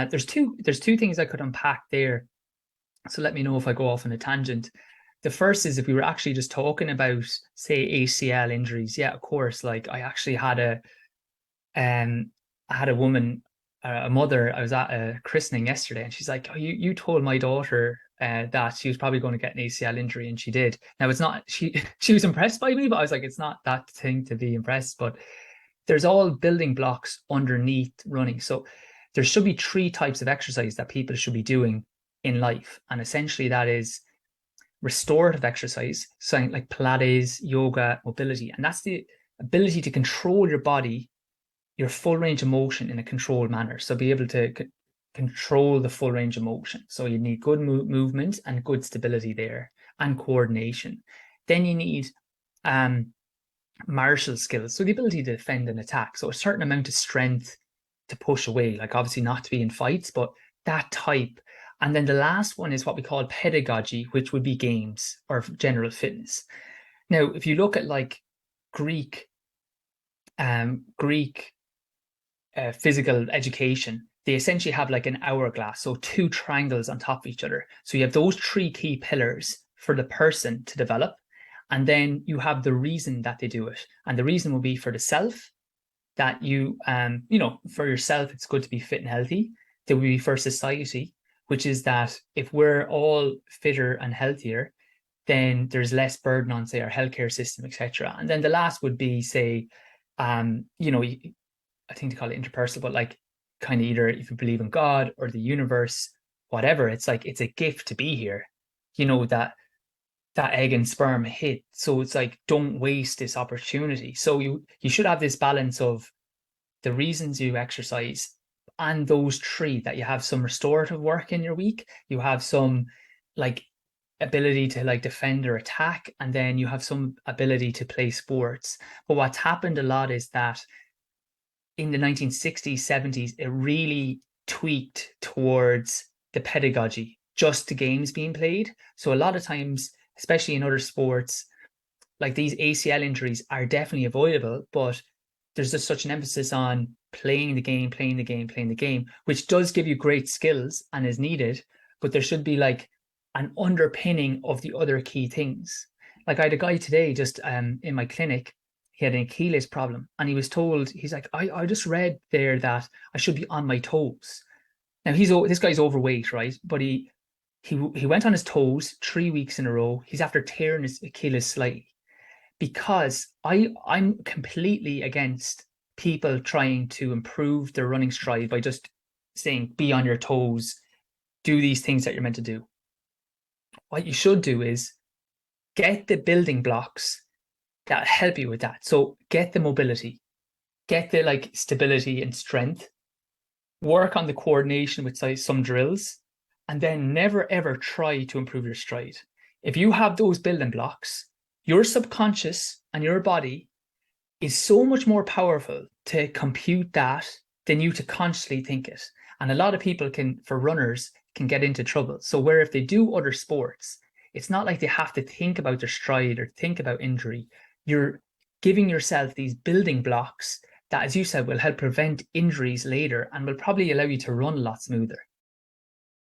There's two things I could unpack there. So let me know if I go off on a tangent. The first is if we were actually just talking about, say, ACL injuries. Yeah, of course. Like um, I had a woman, a mother. I was at a christening yesterday, and she's like, "Oh, you told my daughter that she was probably going to get an ACL injury, and she did." Now it's not she she was impressed by me, but I was like, "It's not that thing to be impressed." But there's all building blocks underneath running. So there should be three types of exercise that people should be doing in life, and essentially that is restorative exercise, so like Pilates, yoga, mobility, and that's the ability to control your body, your full range of motion in a controlled manner. So be able to control the full range of motion. So you need good movement and good stability there and coordination. Then you need um, martial skills. So the ability to defend and attack. So a certain amount of strength to push away, like obviously not to be in fights, but that type. And then the last one is what we call pedagogy, which would be games or general fitness. Now, if you look at like Greek, Greek physical education, they essentially have like an hourglass, so two triangles on top of each other. So you have those three key pillars for the person to develop, and then you have the reason that they do it, and the reason will be for the self that for yourself, it's good to be fit and healthy. There will be for society, which is that if we're all fitter and healthier, then there's less burden on, say, our healthcare system, etc. And then the last would be, say, um, you know, I think they call it interpersonal, but like kind of either if you believe in God or the universe, whatever, it's like it's a gift to be here. That egg and sperm hit. So it's like don't waste this opportunity. So you should have this balance of the reasons you exercise and those three, that you have some restorative work in your week, you have some like ability to like defend or attack, and then you have some ability to play sports. But what's happened a lot is that in the 1960s, 70s, it really tweaked towards the pedagogy, just the games being played. So a lot of times, especially in other sports, like these ACL injuries are definitely avoidable, but there's just such an emphasis on playing the game, playing the game, playing the game, which does give you great skills and is needed, but there should be like an underpinning of the other key things. Like I had a guy today just in my clinic, he had an Achilles problem, and he was told, he's like, I just read there that I should be on my toes. Now this guy's overweight, right? But he went on his toes 3 weeks in a row. He's after tearing his Achilles slightly, because I'm completely against people trying to improve their running stride by just saying be on your toes, do these things that you're meant to do. What you should do is get the building blocks that help you with that. So get the mobility, get the like stability and strength, work on the coordination with some drills, and then never ever try to improve your stride. If you have those building blocks, your subconscious and your body is so much more powerful to compute that than you to consciously think it. And a lot of people for runners, can get into trouble. So where if they do other sports, it's not like they have to think about their stride or think about injury. You're giving yourself these building blocks that, as you said, will help prevent injuries later and will probably allow you to run a lot smoother.